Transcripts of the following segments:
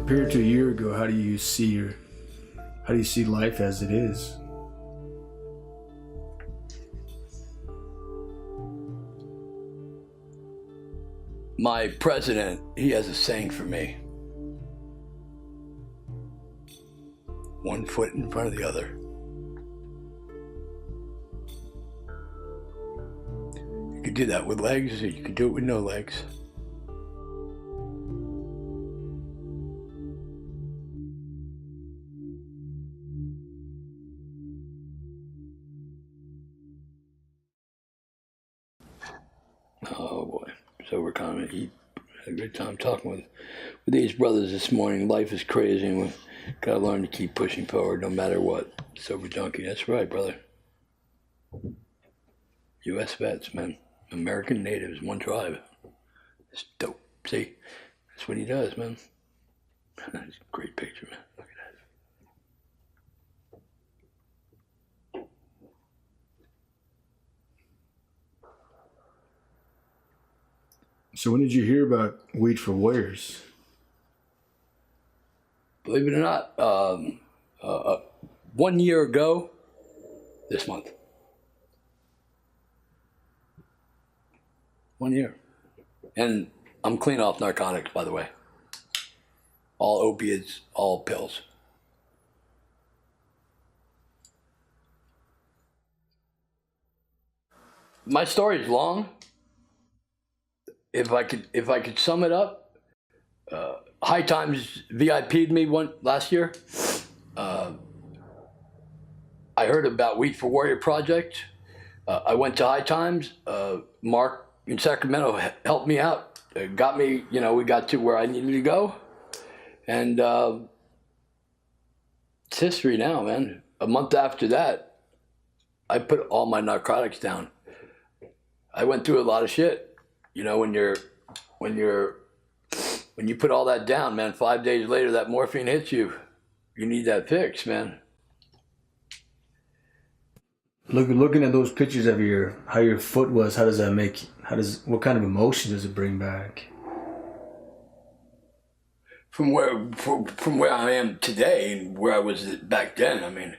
Compared to a year ago, how do you see life as it is? My president, he has a saying for me. One foot in front of the other. You could do that with legs, or you could do it with no legs. Oh boy, so we're kind of had a good time talking with these brothers this morning. Life is crazy, and we gotta learn to keep pushing forward no matter what. Sober junkie, that's right, brother. U.S. vets, man. American natives, one tribe. It's dope. See, that's what he does, man. That's a great picture, man. Look at that. So when did you hear about Weed for Warriors? Believe it or not, 1 year ago, this month. 1 year. And I'm clean off narcotics, by the way. All opiates, all pills. My story is long. If I could sum it up, High Times VIP'd me last year. I heard about Weed for Warrior Project. I went to High Times. Mark in Sacramento helped me out. Got me, we got to where I needed to go. And it's history now, man. A month after that, I put all my narcotics down. I went through a lot of shit. When you put all that down, man, 5 days later, that morphine hits you. You need that fix, man. Looking at those pictures of how your foot was, what kind of emotion does it bring back? From where I am today and where I was back then, I mean,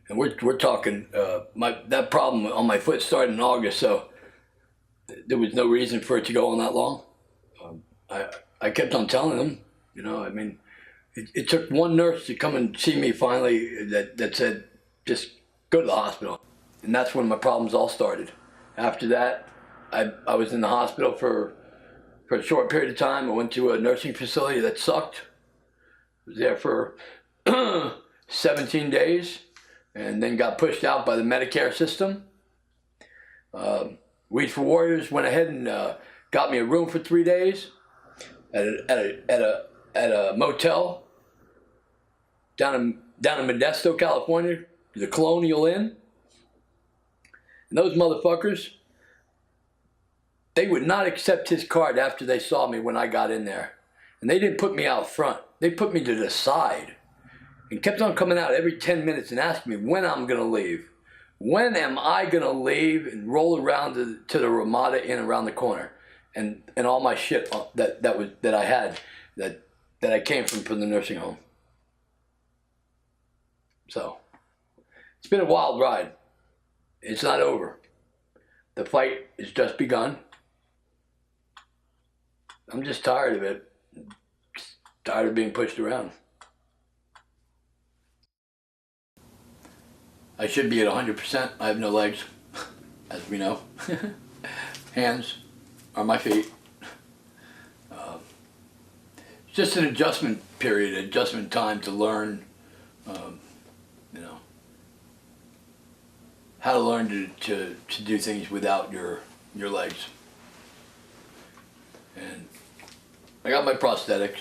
and we're talking, that problem on my foot started in August, so there was no reason for it to go on that long. I kept on telling them, it took one nurse to come and see me finally that said, just go to the hospital. And that's when my problems all started. After that, I was in the hospital for a short period of time. I went to a nursing facility that sucked. I was there for 17 days and then got pushed out by the Medicare system. Weed for Warriors went ahead and got me a room for 3 days at a motel down in Modesto, California, the Colonial Inn. And those motherfuckers, they would not accept his card after they saw me when I got in there. And they didn't put me out front. They put me to the side and kept on coming out every 10 minutes and asking me when I'm gonna leave. When am I gonna leave and roll around to the Ramada Inn around the corner, and all my shit that I had that I came from the nursing home. So it's been a wild ride. It's not over. The fight has just begun. I'm just tired of it. Just tired of being pushed around. I should be at 100%. I have no legs, as we know. Hands are my feet. It's just an adjustment period, adjustment time to learn, how to learn to do things without your legs. And I got my prosthetics.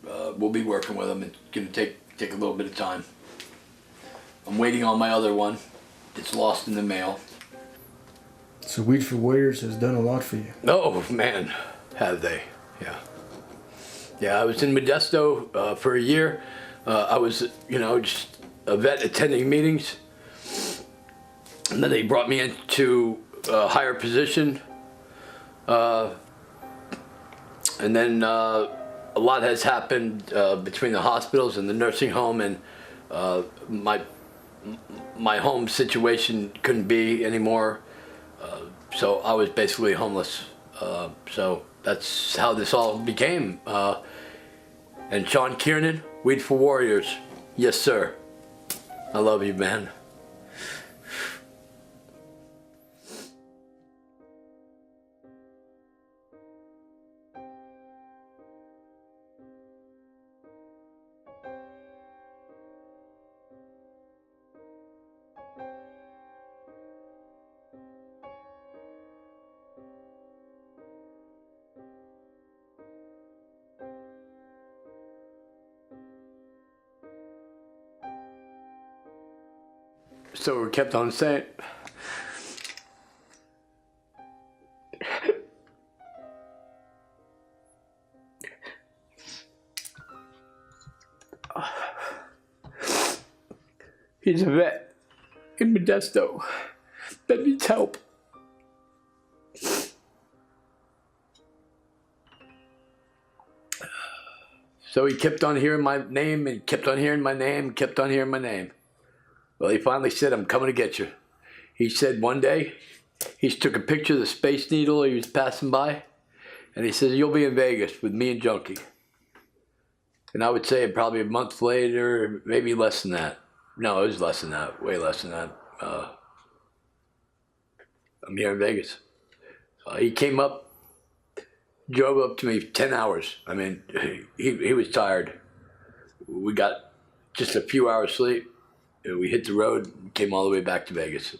We'll be working with them. It's gonna take a little bit of time. I'm waiting on my other one. It's lost in the mail. So Weed for Warriors has done a lot for you. Oh man, have they? Yeah. Yeah, I was in Modesto for a year. I was, just a vet attending meetings. And then they brought me into a higher position. And then a a lot has happened between the hospitals and the nursing home, and my home situation couldn't be anymore. So I was basically homeless. So that's how this all became. And Sean Kiernan, Weed for Warriors. Yes, sir. I love you, man. So we kept on saying, he's a vet in Modesto that needs help. So he kept on hearing my name and kept on hearing my name, kept on hearing my name. Well, he finally said, I'm coming to get you. He said one day, he took a picture of the Space Needle he was passing by, and he said, you'll be in Vegas with me and Junkie. And I would say probably a month later, maybe less than that. No, it was less than that, way less than that. I'm here in Vegas. He came up, drove up to me 10 hours. I mean, he was tired. We got just a few hours sleep. We hit the road, came all the way back to Vegas.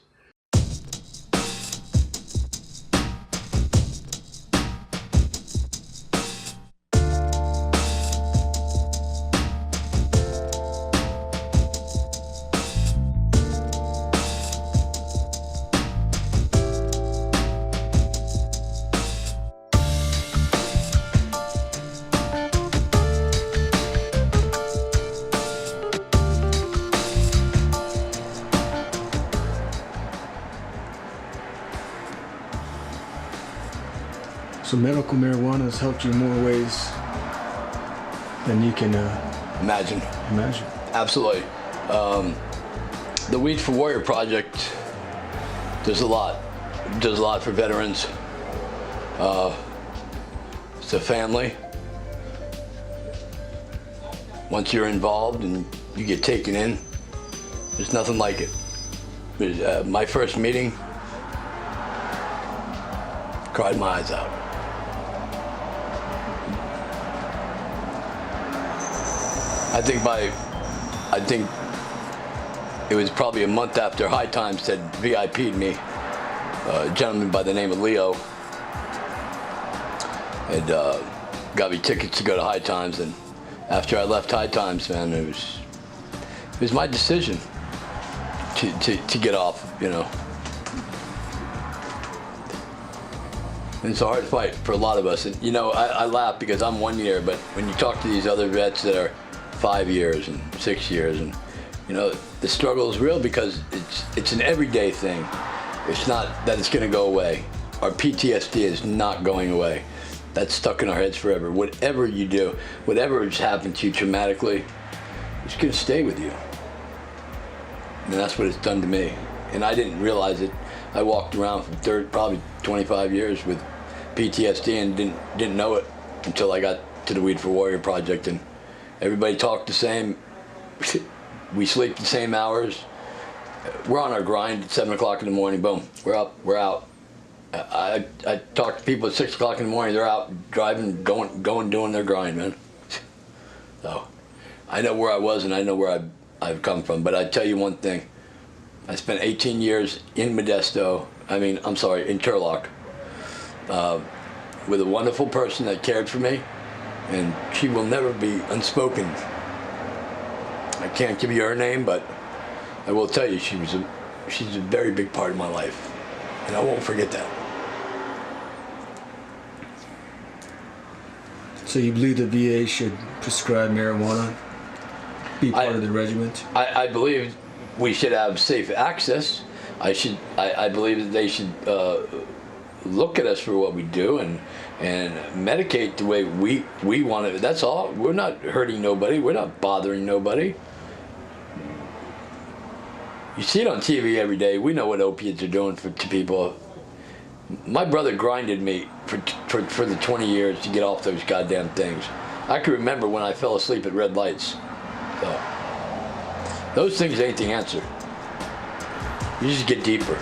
So medical marijuana has helped you in more ways than you can Imagine. Absolutely. The Weed for Warrior Project does a lot. It does a lot for veterans. It's a family. Once you're involved and you get taken in, there's nothing like it. My first meeting, cried my eyes out. I think it was probably a month after High Times had VIP'd me. A gentleman by the name of Leo had got me tickets to go to High Times, and after I left High Times, man, it was my decision to get off, you know. And it's a hard fight for a lot of us. And you know, I laugh because I'm 1 year, but when you talk to these other vets that are 5 years and 6 years, and you know, the struggle is real because it's an everyday thing. It's not that it's going to go away. Our PTSD is not going away. That's stuck in our heads forever. Whatever you do, whatever has happened to you traumatically, it's going to stay with you. And that's what it's done to me. And I didn't realize it. I walked around for probably 25 years with PTSD and didn't know it until I got to the Weed for Warrior Project, and everybody talked the same. We sleep the same hours. We're on our grind at 7 o'clock in the morning. Boom, we're up, we're out. I talk to people at 6 o'clock in the morning. They're out driving, going, doing their grind, man. So I know where I was and I know where I've come from. But I tell you one thing. I spent 18 years in Modesto. In Turlock, with a wonderful person that cared for me, and she will never be unspoken. I can't give you her name, but I will tell you she's a very big part of my life, and I won't forget that. So you believe the VA should prescribe marijuana, be part of the regiment? I believe we should have safe access. I believe that they should look at us for what we do and medicate the way we want it. That's all. We're not hurting nobody. We're not bothering nobody. You see it on TV every day. We know what opiates are doing to people. My brother grinded me for the 20 years to get off those goddamn things. I can remember when I fell asleep at red lights. So, those things ain't the answer. You just get deeper.